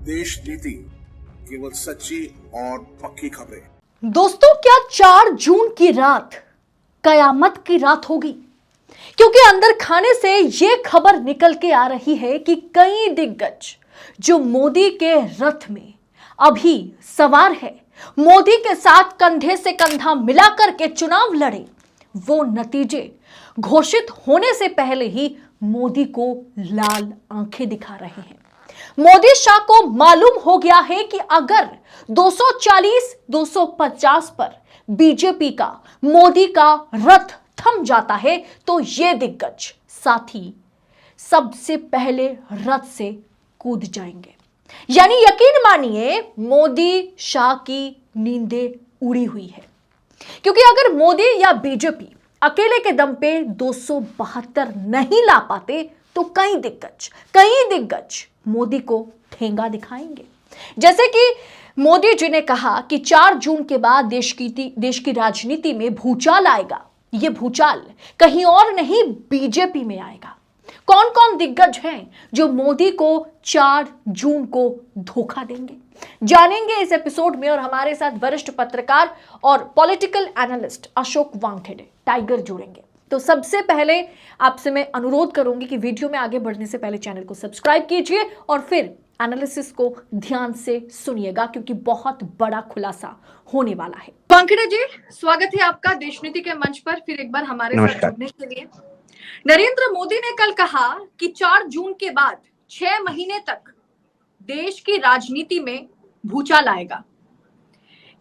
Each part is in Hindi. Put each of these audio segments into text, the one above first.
देश नीति केवल सच्ची और पक्की खबरें। दोस्तों, क्या 4 जून की रात कयामत की रात होगी? क्योंकि अंदर खाने से यह खबर निकल के आ रही है कि कई दिग्गज जो मोदी के रथ में अभी सवार है, मोदी के साथ कंधे से कंधा मिलाकर के चुनाव लड़े, वो नतीजे घोषित होने से पहले ही मोदी को लाल आंखें दिखा रहे हैं। मोदी शाह को मालूम हो गया है कि अगर 240-250 पर बीजेपी का मोदी का रथ थम जाता है तो ये दिग्गज साथी सबसे पहले रथ से कूद जाएंगे। यानी यकीन मानिए, मोदी शाह की नींदें उड़ी हुई है। क्योंकि अगर मोदी या बीजेपी अकेले के दम पे 272 नहीं ला पाते तो कई दिग्गज मोदी को ठेंगा दिखाएंगे। जैसे कि मोदी जी ने कहा कि 4 जून के बाद देश की राजनीति में भूचाल आएगा। यह भूचाल कहीं और नहीं, बीजेपी में आएगा। कौन कौन दिग्गज हैं जो मोदी को 4 जून को धोखा देंगे, जानेंगे इस एपिसोड में। और हमारे साथ वरिष्ठ पत्रकार और political analyst Ashok Wankhede tiger जुड़ेंगे। तो सबसे पहले आपसे मैं अनुरोध करूंगी कि वीडियो में आगे बढ़ने से पहले चैनल को सब्सक्राइब कीजिए और फिर एनालिसिस को ध्यान से सुनिएगा, क्योंकि बहुत बड़ा खुलासा होने वाला है। वानखेड़े जी, स्वागत है आपका देशनीति के मंच पर फिर एक बार हमारे साथ जुड़ने के लिए। नरेंद्र मोदी ने कल कहा कि 4 जून के बाद 6 महीने तक देश की राजनीति में भूचाल आएगा।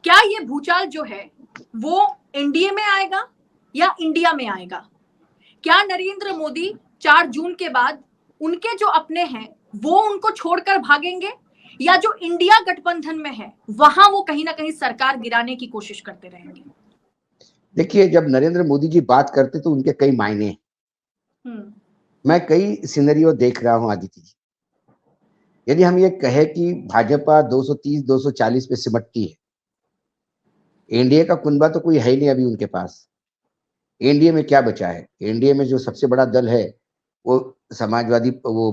क्या ये भूचाल जो है वो एनडीए में आएगा या इंडिया में आएगा? क्या नरेंद्र मोदी 4 जून के बाद उनके जो अपने हैं वो उनको छोड़कर भागेंगे, या जो इंडिया गठबंधन में है वहां वो कहीं ना कहीं सरकार गिराने की कोशिश करते रहेंगे? देखिए, जब नरेंद्र मोदी जी बात करते तो उनके कई मायने हैं। मैं कई सिनेरियो देख रहा हूं आदित्य जी। यदि हम ये कहें कि भाजपा 230-240 पे सिमटती है, एनडीए का कुनबा तो कोई है ही नहीं अभी उनके पास। एनडीए में क्या बचा है? एनडीए में जो सबसे बड़ा दल है वो समाजवादी, वो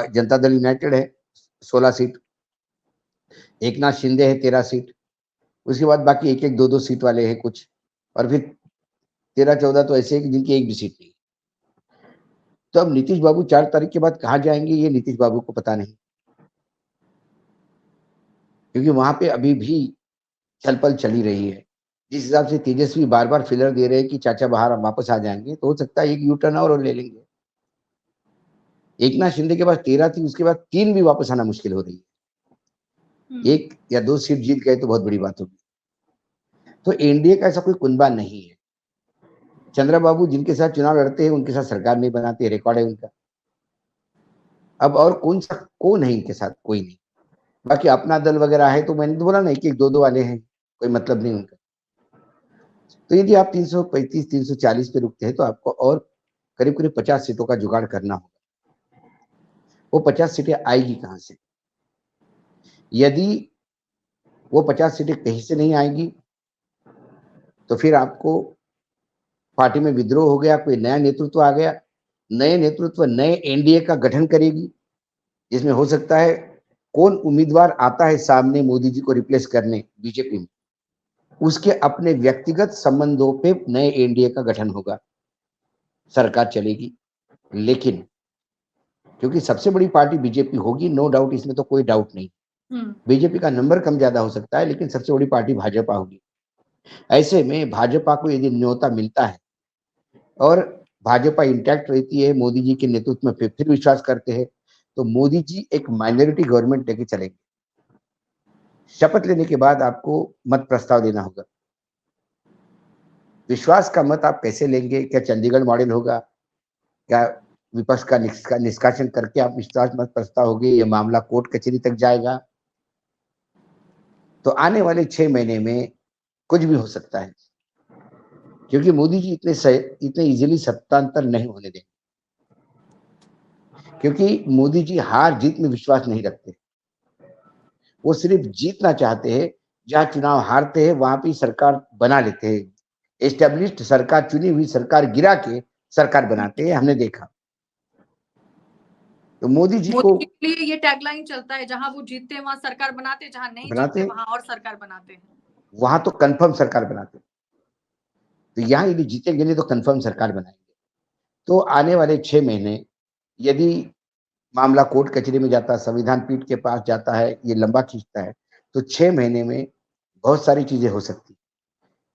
जनता दल यूनाइटेड है, 16 सीट। एकनाथ शिंदे है 13 सीट। उसके बाद बाकी एक एक 2-2 सीट वाले हैं कुछ, और फिर 13-14 तो ऐसे हैं जिनकी एक भी सीट नहीं। तो अब नीतीश बाबू 4 तारीख के बाद कहाँ जाएंगे ये नीतीश बाबू को पता नहीं, क्योंकि वहां पे अभी भी छलपल चली रही है। जिस हिसाब से तेजस्वी बार बार फिलर दे रहे हैं कि चाचा बाहर वापस आ जाएंगे, तो हो सकता है एक यू टर्न और ले लेंगे। एकनाथ शिंदे के पास 13 थी, उसके बाद 3 भी वापस आना मुश्किल हो रही है। 1 या 2 सीट जीत गए तो बहुत बड़ी बात होगी। तो एनडीए का ऐसा कोई कुनबा नहीं है। चंद्रबाबू जिनके साथ चुनाव लड़ते हैं उनके साथ सरकार नहीं बनाते, रिकॉर्ड है उनका। अब और कौन है इनके साथ? कोई नहीं। बाकी अपना दल वगैरह है, तो मैंने तो बोला ना, एक 2-2 वाले हैं, कोई मतलब नहीं उनका। तो यदि आप 335-340 पे रुकते हैं तो आपको और करीब 50 सीटों का जुगाड़ करना होगा। वो 50 सीटें आएगी कहां से? यदि वो 50 सीटें कहीं से नहीं आएंगी तो फिर आपको पार्टी में विद्रोह हो गया, कोई नया नेतृत्व आ गया, नए नेतृत्व नए एनडीए का गठन करेगी, जिसमें हो सकता है कौन उम्मीदवार आता है सामने मोदी जी को रिप्लेस करने बीजेपी में, उसके अपने व्यक्तिगत संबंधों पे नए एनडीए का गठन होगा, सरकार चलेगी। लेकिन क्योंकि सबसे बड़ी पार्टी बीजेपी होगी, नो डाउट, इसमें तो कोई डाउट नहीं। बीजेपी का नंबर कम ज्यादा हो सकता है, लेकिन सबसे बड़ी पार्टी भाजपा होगी। ऐसे में भाजपा को यदि न्योता मिलता है और भाजपा इंटैक्ट रहती है, मोदी जी के नेतृत्व में फिर विश्वास करते हैं, तो मोदी जी एक माइनॉरिटी गवर्नमेंट लेके चलेंगे। शपथ लेने के बाद आपको मत प्रस्ताव देना होगा। विश्वास का मत आप कैसे लेंगे? क्या चंडीगढ़ मॉडल होगा? क्या विपक्ष का निष्कासन करके आप विश्वास मत प्रस्ताव होगे? ये मामला कोर्ट कचहरी तक जाएगा? तो आने वाले 6 महीने में कुछ भी हो सकता है, क्योंकि मोदी जी इतने इजीली सत्तांतर नहीं होने देंगे। क्योंकि मोदी जी हार जीत में विश्वास नहीं रखते, वो सिर्फ जीतना चाहते हैं। जहां चुनाव हारते हैं वहां पे सरकार बना लेते हैं। एस्टेब्लिश्ड सरकार, चुनी हुई सरकार गिरा के सरकार बनाते हैं, हमने देखा। तो मोदी जी को मोदी जी के लिए ये टैगलाइन चलता है, जहां वो जीतते हैं वहां सरकार बनाते, जहां नहीं बनाते जीतते हैं, वहां और सरकार बनाते हैं। वहां तो कंफर्म सरकार बनाते हैं। तो यहाँ यदि जीतेंगे नहीं तो कंफर्म सरकार बनाएंगे। तो आने वाले 6 महीने यदि मामला कोर्ट कचहरी में जाता है, संविधान पीठ के पास जाता है, ये लंबा खींचता है, तो 6 महीने में बहुत सारी चीजें हो सकती है।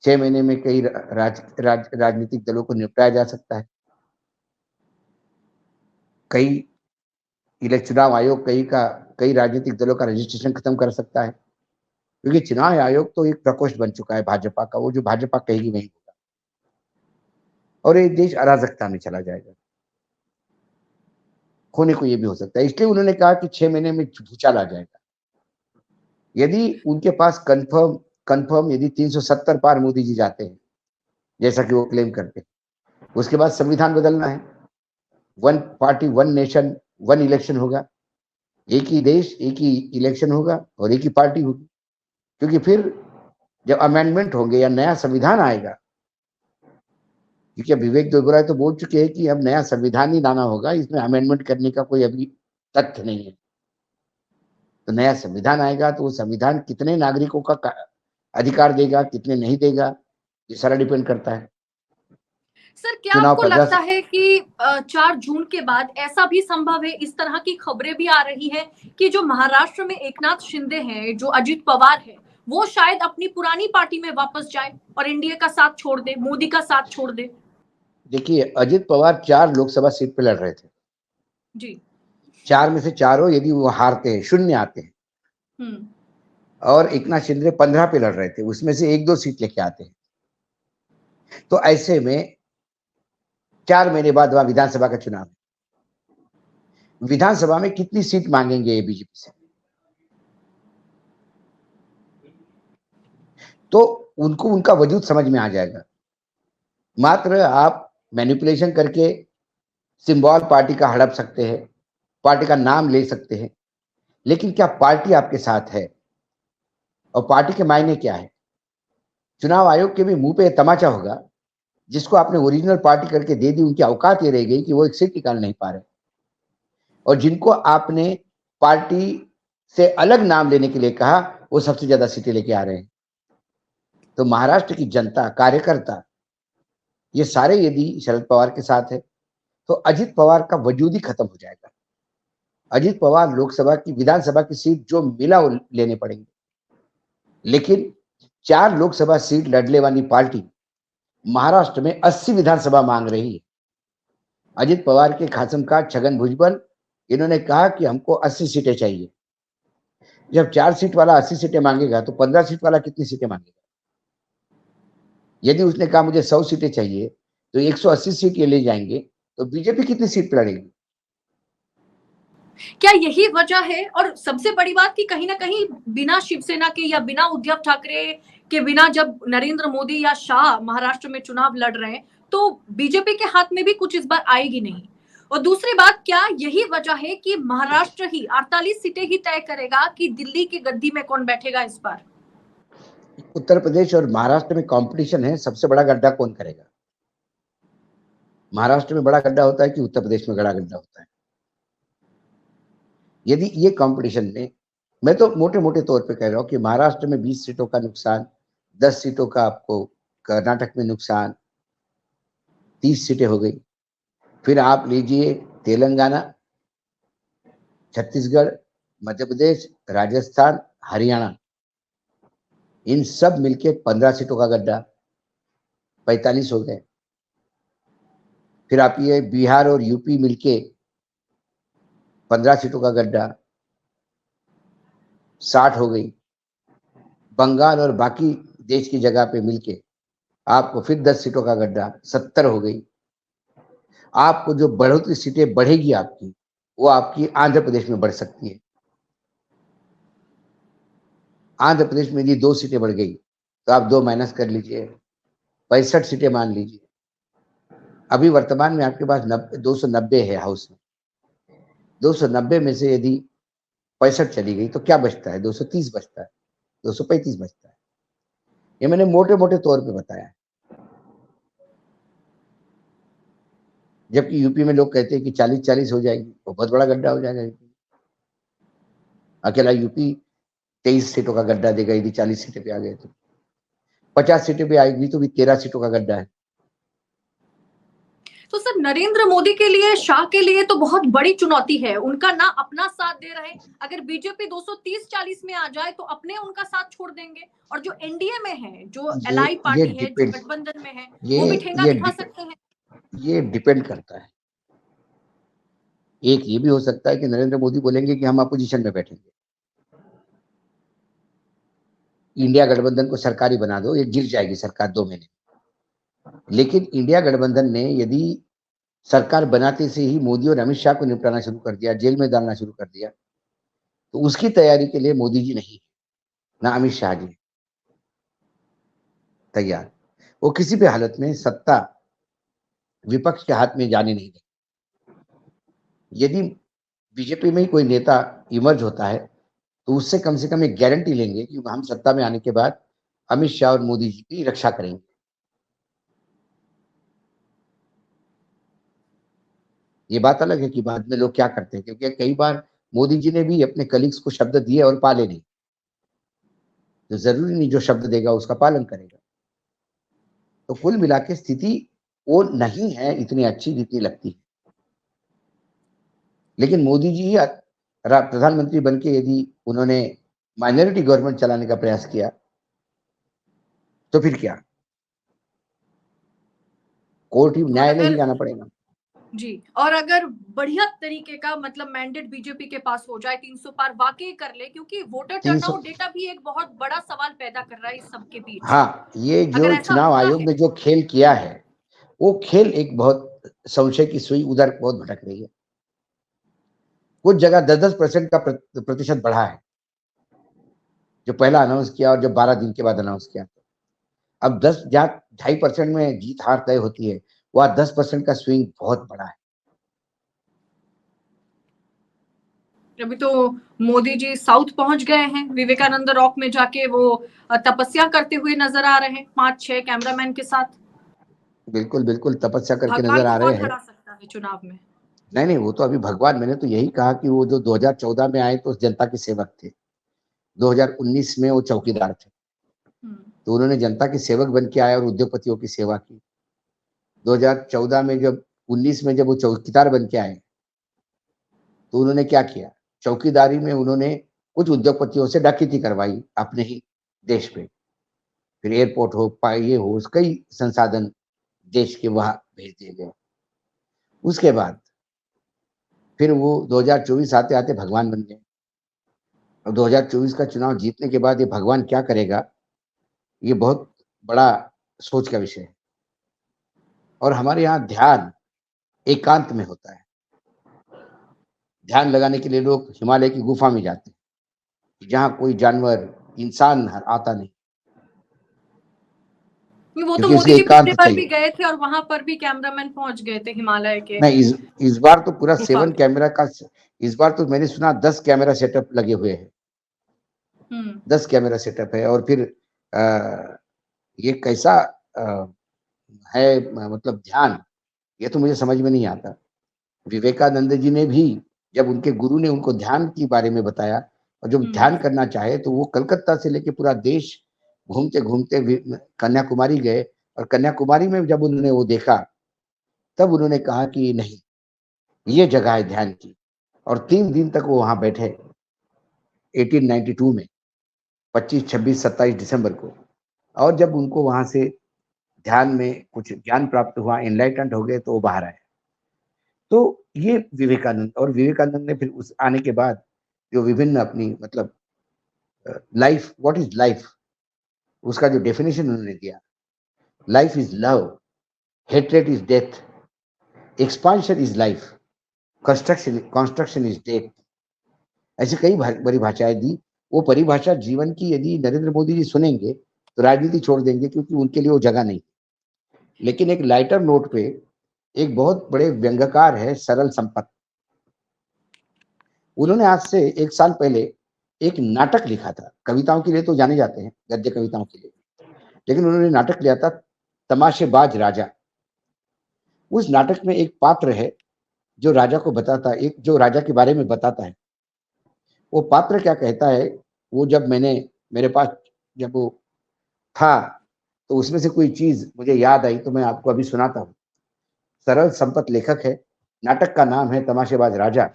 6 महीने में कई राजनीतिक दलों को निपटाया जा सकता है। कई चुनाव आयोग कई राजनीतिक दलों का रजिस्ट्रेशन खत्म कर सकता है, क्योंकि चुनाव आयोग तो एक प्रकोष्ठ बन चुका है भाजपा का, वो जो भाजपा कहेगी वही होगा, और ये देश अराजकता में चला जाएगा। होने को ये भी हो सकता है, इसलिए उन्होंने कहा कि 6 महीने में भूचाल आ जाएगा। यदि उनके पास कंफर्म यदि 370 पार मोदी जी जाते हैं, जैसा कि वो क्लेम करते हैं, उसके बाद संविधान बदलना है। 1 पार्टी 1 नेशन 1 इलेक्शन होगा, एक ही देश एक ही इलेक्शन होगा और एक ही पार्टी होगी। क्योंकि फिर जब अमेंडमेंट होंगे या नया संविधान आएगा, क्योंकि अब विवेक देवराय तो बोल चुके हैं कि अब नया संविधान ही लाना होगा, इसमें अमेंडमेंट करने का कोई अभी तथ्य नहीं है। तो नया संविधान आएगा तो वो संविधान कितने नागरिकों का अधिकार देगा, कितने नहीं देगा, ये सारा डिपेंड करता है। सर, क्या चुनाव आपको 15 लगता है कि 4 जून के बाद ऐसा भी संभव है, इस तरह की खबरें भी आ रही है कि जो महाराष्ट्र में एकनाथ शिंदे हैं, जो अजित पवार है, वो शायद अपनी पुरानी पार्टी में वापस जाए और इंडिया का साथ छोड़ दे, मोदी का साथ छोड़ दे? देखिए, अजित पवार 4 लोकसभा सीट पे लड़ रहे थे। जी। 4 में से चारों यदि वो हारते हैं, शून्य आते हैं, हम्म। और एकनाथ शिंदे 15 पे लड़ रहे थे, उसमें से 1-2 सीट लेके आते हैं, तो ऐसे में 4 महीने बाद वहां विधानसभा का चुनाव है। विधानसभा में कितनी सीट मांगेंगे ये बीजेपी से? तो उनको उनका वजूद समझ में आ जाएगा। मात्र आप मैनिपुलेशन करके सिंबल पार्टी का हड़प सकते हैं, पार्टी का नाम ले सकते हैं, लेकिन क्या पार्टी आपके साथ है? और पार्टी के मायने क्या है? चुनाव आयोग के भी मुंह पे तमाचा होगा, जिसको आपने ओरिजिनल पार्टी करके दे दी, उनकी औकात ये रह गई कि वो एक सीट निकाल नहीं पा रहे, और जिनको आपने पार्टी से अलग नाम लेने के लिए कहा, वो सबसे ज्यादा सीटें लेके आ रहे हैं। तो महाराष्ट्र की जनता, कार्यकर्ता, ये सारे यदि शरद पवार के साथ है, तो अजित पवार का वजूद ही खत्म हो जाएगा। अजित पवार लोकसभा की, विधानसभा की सीट जो मिला वो लेने पड़ेंगे, लेकिन 4 लोकसभा सीट लड़ने वाली पार्टी महाराष्ट्र में 80 विधानसभा मांग रही है। अजित पवार के खासमखास छगन भुजबल, इन्होंने कहा कि हमको 80 सीटें चाहिए। जब 4 सीट वाला 80 सीटें मांगेगा तो 15 सीट वाला कितनी सीटें मांगेगा? यदि उसने कहा मुझे 100 सीटें चाहिए, तो 180 सीट ये ले जाएंगे, तो बीजेपी कितनी सीट पे लड़ेगी? क्या यही वजह है? और सबसे बड़ी बात कि कहीं ना कहीं बिना शिवसेना के या बिना उद्धव ठाकरे के, बिना जब नरेंद्र मोदी या शाह महाराष्ट्र में चुनाव लड़ रहे हैं, तो बीजेपी के हाथ में भी कुछ इस बार आएगी नहीं। और दूसरी बात, क्या यही वजह है कि महाराष्ट्र ही 48 सीटें ही तय करेगा कि दिल्ली की गद्दी में कौन बैठेगा इस बार? उत्तर प्रदेश और महाराष्ट्र में कंपटीशन है, सबसे बड़ा गड्ढा कौन करेगा? महाराष्ट्र में बड़ा गड्ढा होता है कि उत्तर प्रदेश में बड़ा गड्ढा होता है? यदि ये कंपटीशन में, मैं तो मोटे मोटे तौर पे कह रहा हूं कि महाराष्ट्र में 20 सीटों का नुकसान, 10 सीटों का आपको कर्नाटक में नुकसान, 30 सीटें हो गई। फिर आप लीजिए तेलंगाना, छत्तीसगढ़, मध्य प्रदेश, राजस्थान, हरियाणा, इन सब मिलके 15 सीटों का गड्ढा, 45 हो गए। फिर आप ये बिहार और यूपी मिलके 15 सीटों का गड्ढा, 60 हो गई। बंगाल और बाकी देश की जगह पे मिलके आपको फिर 10 सीटों का गड्ढा, 70 हो गई। आपको जो बढ़ोतरी सीटें बढ़ेगी आपकी, वो आपकी आंध्र प्रदेश में बढ़ सकती है। आंध्र प्रदेश में यदि 2 सीटें बढ़ गई तो आप 2 माइनस कर लीजिए, 65 सीटें मान लीजिए। अभी वर्तमान में आपके पास 290 है हाउस में। 290 में से यदि 65 चली गई तो क्या बचता है? 230 बचता है, 235 बचता है। ये मैंने मोटे मोटे तौर पे बताया है। जबकि यूपी में लोग कहते हैं कि 40-40 हो जाएगी, वो बहुत बड़ा गड्ढा हो जाएगा। अकेला यूपी 23 सीटों का गड्ढा देगा यदि 40 सीटें पे आ गए तो। 50 सीटें पे आएगी तो भी 13 सीटों का गड्ढा है। तो सर, नरेंद्र मोदी के लिए, शाह के लिए तो बहुत बड़ी चुनौती है। उनका ना अपना साथ दे रहे, अगर बीजेपी 230-40 में आ जाए तो अपने उनका साथ छोड़ देंगे, और जो एनडीए में है, जो ये एलाई ये पार्टी है, जो डिपेंड गठबंधन में है, ये वो भी ठेंगा ये दिखा डिपेंड सकते हैं। ये डिपेंड करता है। एक ये भी हो सकता है कि नरेंद्र मोदी बोलेंगे कि हम अपोजिशन में बैठेंगे, इंडिया गठबंधन को सरकारी बना दो, ये गिर जाएगी सरकार 2 महीने। लेकिन इंडिया गठबंधन ने यदि सरकार बनाते से ही मोदी और अमित शाह को निपटाना शुरू कर दिया, जेल में डालना शुरू कर दिया, तो उसकी तैयारी के लिए मोदी जी नहीं, ना अमित शाह जी तैयार। वो किसी भी हालत में सत्ता विपक्ष के हाथ में जाने नहीं देंगे। यदि बीजेपी में ही कोई नेता इमर्ज होता है तो उससे कम से कम एक गारंटी लेंगे कि हम सत्ता में आने के बाद अमित शाह और मोदी जी की रक्षा करेंगे। ये बात अलग है कि बाद में लोग क्या करते हैं, क्योंकि कई बार मोदी जी ने भी अपने कलीग्स को शब्द दिए और पाले नहीं। तो जरूरी नहीं जो शब्द देगा उसका पालन करेगा। तो कुल मिला के स्थिति वो नहीं है इतनी अच्छी जितनी लगती है। लेकिन मोदी जी ही प्रधानमंत्री बन के यदि उन्होंने माइनॉरिटी गवर्नमेंट चलाने का प्रयास किया तो फिर क्या, कोर्ट ही, और न्यायालय ही अगर, जाना पड़ेगा। जी, और अगर बढ़िया तरीके का मतलब मैंडेट बीजेपी के पास हो जाए, 300 पार वाकई कर ले, क्योंकि वोटर 300, टर्नआउट डेटा भी एक बहुत बड़ा सवाल पैदा कर रहा है इस सबके बीच। हाँ, ये अगर जो ऐसा चुनाव होता आयोग है, ने जो खेल किया है वो खेल एक बहुत संशय की सुई उधर बहुत भटक रही है। कुछ जगह 10-10% का प्रतिशत बढ़ा है, जो पहला अनाउंस किया और जब 12 दिन के बाद अनाउंस किया। अब 10 जहाँ 2.5% में जीत हार तय होती है, वह 10% का स्विंग बहुत बड़ा है। अभी तो मोदी जी साउथ पहुंच गए हैं, विवेकानंद रॉक में जाके वो तपस्या करते हुए नजर आ रहे हैं 5-6 कैमरामैन के साथ। बिल्कुल बिल्कुल तपस्या करके भगवान नजर को आ रहे कौन हैं। हरा सकता है चुनाव में? नहीं नहीं, वो तो अभी भगवान, मैंने तो यही कहा कि वो जो 2014 में आए तो जनता के सेवक थे, 2019 में वो चौकीदार थे। तो उन्होंने जनता के सेवक बन के आए और उद्योगपतियों की सेवा की। 2014 में जब 19 में जब वो चौकीदार बन के आए तो उन्होंने क्या किया, चौकीदारी में उन्होंने कुछ उद्योगपतियों से डकैती करवाई अपने ही देश पे। फिर एयरपोर्ट हो, ये हो, कई संसाधन देश के वहां भेज दिए गए। उसके बाद फिर वो 2024 आते आते भगवान बन गए। और 2024 का चुनाव जीतने के बाद ये भगवान क्या करेगा, ये बहुत बड़ा सोच का विषय है। और हमारे यहाँ ध्यान एकांत में होता है। ध्यान लगाने के लिए लोग हिमालय की गुफा में जाते हैं, जहाँ कोई जानवर, इंसान आता नहीं, वो तो क्योंकि मोदी उसे जी पिछले एकांत बार भी चाहिए। गए थे और वहां पर भी कैमरामैन पहुंच गए थे हिमालय के नहीं, इस बार तो पूरा गुफा 7 में। कैमरा का, इस बार तो मैंने सुना 10 कैमरा सेटअप लगे हुए हैं। हम्म 10 कैमरा सेटअप है। और फिर ये कैसा है, मतलब ध्यान, ये तो मुझे समझ में नहीं आता। विवेकानंद जी ने भी, जब उनके गुरु ने उनको ध्यान के बारे में बताया, और जब ध्यान करना चाहे तो वो कलकत्ता से लेके पूरा देश घूमते घूमते कन्याकुमारी गए। और कन्याकुमारी में जब उन्होंने वो देखा तब उन्होंने कहा कि नहीं, ये जगह है ध्यान की। और 3 दिन तक वो वहां बैठे 1892 में, 25, 26, 27 दिसंबर को। और जब उनको वहां से ध्यान में कुछ ज्ञान प्राप्त हुआ, एनलाइटेंड हो गए, तो वो बाहर आए। तो ये विवेकानंद, और विवेकानंद ने फिर उस आने के बाद जो विभिन्न अपनी, मतलब लाइफ, व्हाट इज लाइफ, उसका जो डेफिनेशन उन्होंने दिया, life is love, hatred is death, expansion is life, construction is death. ऐसी कई परिभाषाएं दी। वो परिभाषा जीवन की यदि नरेंद्र मोदी जी सुनेंगे तो राजनीति छोड़ देंगे, क्योंकि उनके लिए वो जगह नहीं। लेकिन एक लाइटर नोट पे एक बहुत बड़े व्यंग्यकार है सरल संपत, उन्होंने आज से 1 साल पहले एक नाटक लिखा था। कविताओं के लिए तो जाने जाते हैं, गद्य कविताओं के लिए, लेकिन उन्होंने नाटक लिया था तमाशेबाज राजा। उस नाटक में एक पात्र है जो राजा को बताता, एक जो राजा के बारे में बताता है। वो पात्र क्या कहता है, वो जब मेरे पास जब वो था, तो उसमें से कोई चीज मुझे याद आई, तो मैं आपको अभी सुनाता हूँ। सरल संपत लेखक है, नाटक का नाम है तमाशेबाज राजा।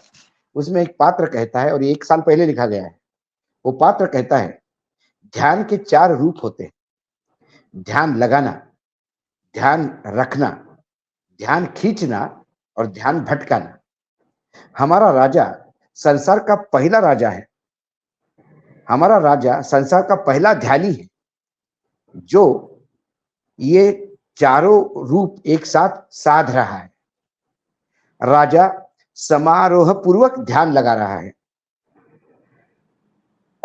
उसमें एक पात्र कहता है, और ये 1 साल पहले लिखा गया है। वो पात्र कहता है, ध्यान के 4 रूप होते हैं: ध्यान लगाना, ध्यान रखना, ध्यान खींचना और ध्यान भटकाना। हमारा राजा संसार का पहला राजा है, हमारा राजा संसार का पहला ध्यानी है, जो ये चारों रूप एक साथ साध रहा है। राजा समारोह पूर्वक ध्यान लगा रहा है,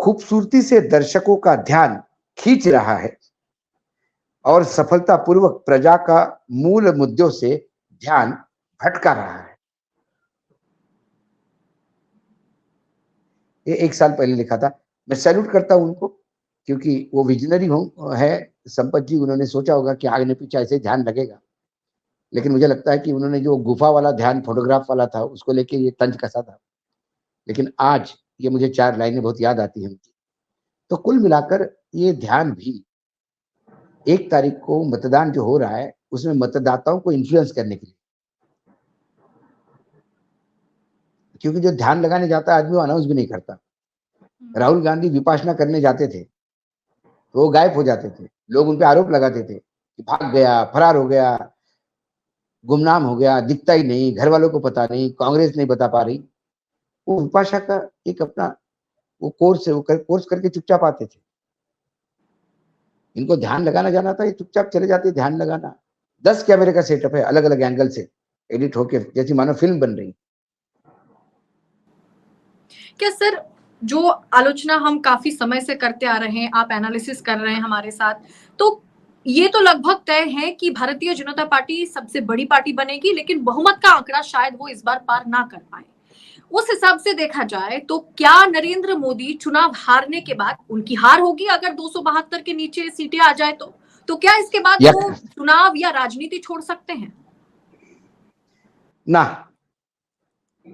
खूबसूरती से दर्शकों का ध्यान खींच रहा है और सफलतापूर्वक प्रजा का मूल मुद्दों से ध्यान भटका रहा है। ये 1 साल पहले लिखा था। मैं सैल्यूट करता हूं उनको, क्योंकि वो विजनरी है संपत जी। उन्होंने सोचा होगा कि आगे पीछे ऐसे ध्यान लगेगा, लेकिन मुझे लगता है कि उन्होंने जो गुफा वाला ध्यान फोटोग्राफ वाला था, उसको लेके ये तंज कसा था। लेकिन आज ये मुझे 4 लाइनें बहुत याद आती हैं उनकी। तो कुल मिलाकर ये ध्यान भी 1 तारीख को मतदान जो हो रहा है, उसमें मतदाताओं को इन्फ्लुएंस करने के लिए, क्योंकि जो ध्यान लगाने जाता है आदमी, वो अनाउंस भी नहीं करता। राहुल गांधी विपासना करने जाते थे तो वो गायब हो जाते थे, लोग उन पे आरोप लगाते थे कि भाग गया, फरार हो गया, गुमनाम हो गया, दिखता ही नहीं, घर वालों को पता नहीं, कांग्रेस नहीं बता पा रही। वो विपाशा का एक अपना वो कोर्स है, वो कोर्स करके चुपचाप आते थे। इनको ध्यान लगाना जाना था, ये चुपचाप चले जाते ध्यान लगाना। 10 कैमरे का सेटअप है, अलग अलग एंगल से एडिट होकर, जैसी मानो फिल्म बन रही। क्या सर, जो आलोचना हम काफी समय से करते आ रहे हैं, आप एनालिसिस कर रहे हैं हमारे साथ, तो ये तो लगभग तय है कि भारतीय जनता पार्टी सबसे बड़ी पार्टी बनेगी, लेकिन बहुमत का आंकड़ा शायद वो इस बार पार ना कर पाए। उस हिसाब से देखा जाए तो क्या नरेंद्र मोदी चुनाव हारने के बाद, उनकी हार होगी अगर 272 के नीचे सीटें आ जाए तो क्या इसके बाद वो चुनाव या राजनीति छोड़ सकते हैं? ना,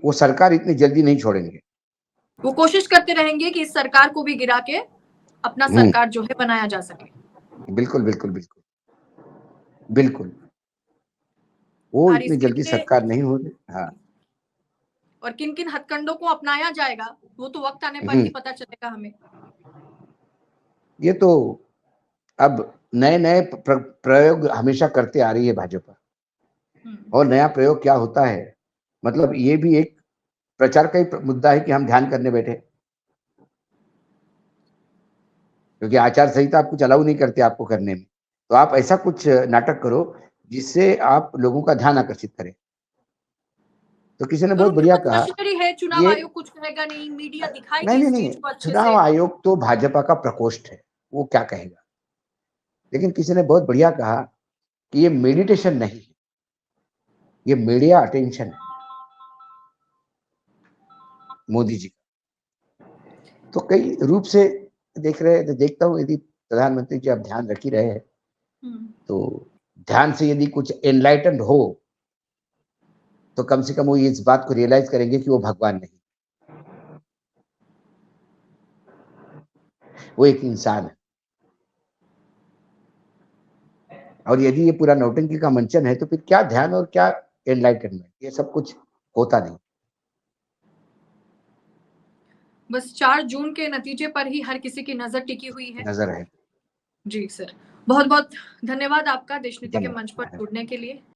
वो सरकार इतनी जल्दी नहीं छोड़ेंगे। वो कोशिश करते रहेंगे कि इस सरकार को भी गिरा के अपना सरकार जो है बनाया जा सके। बिल्कुल बिल्कुल बिल्कुल बिल्कुल, वो इतनी जल्दी सरकार नहीं होगी। हाँ, और किन किन हथकंडों को अपनाया जाएगा, वो तो वक्त आने पर ही पता चलेगा हमें। ये तो अब नए नए प्रयोग हमेशा करते आ रही है भाजपा, और नया प्रयोग क्या होता है, मतलब ये भी एक प्रचार का ही मुद्दा है कि हम ध्यान करने बैठे, क्योंकि आचार संहिता आपको अलाउ नहीं करते आपको करने में। तो आप ऐसा कुछ नाटक करो जिससे आप लोगों का ध्यान आकर्षित करें। तो किसी ने बहुत बढ़िया कहा, है चुनाव आयोग कुछ कहेगा नहीं, मीडिया दिखाएगी नहीं इस नहीं, चीज को अच्छे चुनाव से। आयोग तो भाजपा का प्रकोष्ठ है, वो क्या कहेगा। लेकिन किसी ने बहुत बढ़िया कहा कि ये मेडिटेशन नहीं है, ये मीडिया अटेंशन है मोदी जी का। तो कई रूप से देख रहे हैं, तो देखता हूँ यदि प्रधानमंत्री जी आप ध्यान रख ही रहे हैं, तो ध्यान से यदि कुछ एनलाइटेंड हो, तो कम से कम वो इस बात को रियलाइज करेंगे कि वो भगवान नहीं, वो एक इंसान है। और यदि ये पूरा नौटंकी का मंचन है, तो फिर क्या ध्यान और क्या एनलाइटनमेंट, ये सब कुछ होता नहीं। बस 4 जून के नतीजे पर ही हर किसी की नजर टिकी हुई है। नजर है। जी सर, बहुत बहुत धन्यवाद आपका देश नीति के मंच पर जुड़ने के लिए।